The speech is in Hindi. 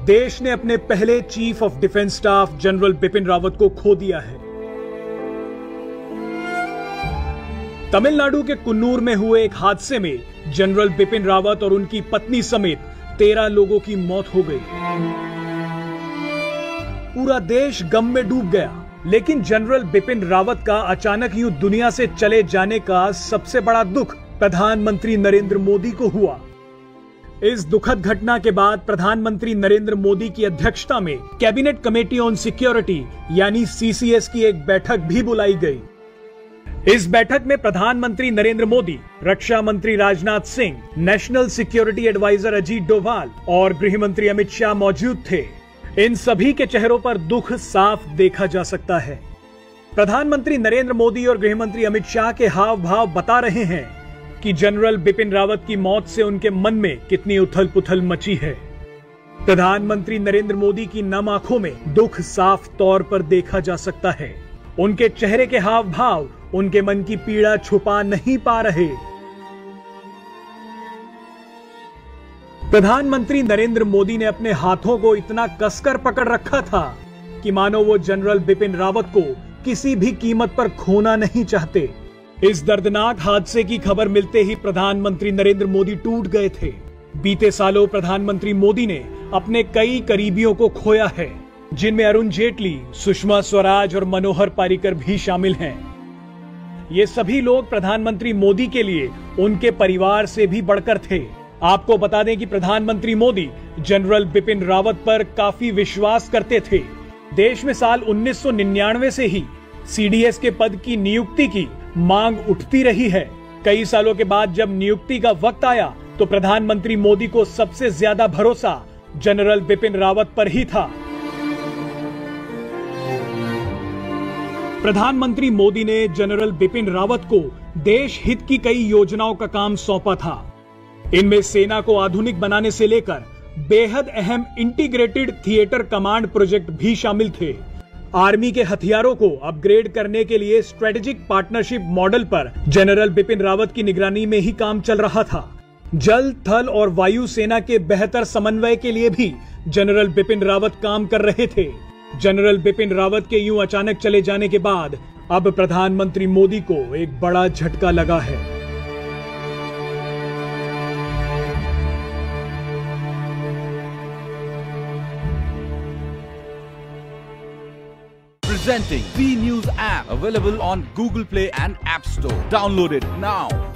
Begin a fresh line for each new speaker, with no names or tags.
देश ने अपने पहले chief of defence staff general Bipin Rawat को खो दिया है। तमिलनाडु के कुन्नूर में हुए एक हादसे में जनरल बिपिन रावत और उनकी पत्नी समेत 13 लोगों की मौत हो गई। पूरा देश गम में डूब गया, लेकिन जनरल बिपिन रावत का अचानक यूं दुनिया से चले जाने का सबसे बड़ा दुख प्रधानमंत्री नरेंद्र मोदी को हुआ। इस दुखद घटना के बाद प्रधानमंत्री नरेंद्र मोदी की अध्यक्षता में कैबिनेट कमेटी ऑन सिक्योरिटी यानी सीसीएस की एक बैठक भी बुलाई गई। इस बैठक में प्रधानमंत्री नरेंद्र मोदी, रक्षा मंत्री Rajnath Singh, national security adviser Ajit Doval और गृह मंत्री अमित शाह मौजूद थे। इन सभी के चेहरों पर दुख साफ देखा जा सकता है। प्रधानमंत्री नरेंद्र मोदी और गृह मंत्री अमित शाह के हाव भाव बता रहे हैं कि जनरल बिपिन रावत की मौत से उनके मन में कितनी उथल पुथल मची है। प्रधानमंत्री नरेंद्र मोदी की नम आंखों में दुख साफ तौर पर देखा जा सकता है। उनके चेहरे के हाव भाव उनके मन की पीड़ा छुपा नहीं पा रहे। प्रधानमंत्री नरेंद्र मोदी ने अपने हाथों को इतना कसकर पकड़ रखा था कि मानो वो जनरल बिपिन रावत को किसी भी कीमत पर खोना नहीं चाहते। इस दर्दनाक हादसे की खबर मिलते ही प्रधानमंत्री नरेंद्र मोदी टूट गए थे। बीते सालों प्रधानमंत्री मोदी ने अपने कई करीबियों को खोया है, जिनमें अरुण जेटली, सुषमा स्वराज और मनोहर पर्रिकर भी शामिल हैं। ये सभी लोग प्रधानमंत्री मोदी के लिए उनके परिवार से भी बढ़कर थे। आपको बता दें कि प्रधानमंत्री मोदी जनरल बिपिन रावत पर काफी विश्वास करते थे। देश में साल 1999 से ही सीडीएस के पद की नियुक्ति की मांग उठती रही है। कई सालों के बाद जब नियुक्ति का वक्त आया तो प्रधानमंत्री मोदी को सबसे ज्यादा भरोसा जनरल बिपिन रावत पर ही था। प्रधानमंत्री मोदी ने जनरल बिपिन रावत को देश हित की कई योजनाओं का काम सौंपा था। इनमें सेना को आधुनिक बनाने से लेकर बेहद अहम इंटीग्रेटेड थिएटर कमांड प्रोजेक्ट भी शामिल थे। आर्मी के हथियारों को अपग्रेड करने के लिए स्ट्रेटेजिक पार्टनरशिप मॉडल पर जनरल बिपिन रावत की निगरानी में ही काम चल रहा था। जल, थल और वायु सेना के बेहतर समन्वय के लिए भी जनरल बिपिन रावत काम कर रहे थे। जनरल बिपिन रावत के यूं अचानक चले जाने के बाद अब प्रधानमंत्री मोदी को एक बड़ा झटका लगा है।
Presenting V News app, available on Google Play and App Store. Download it now.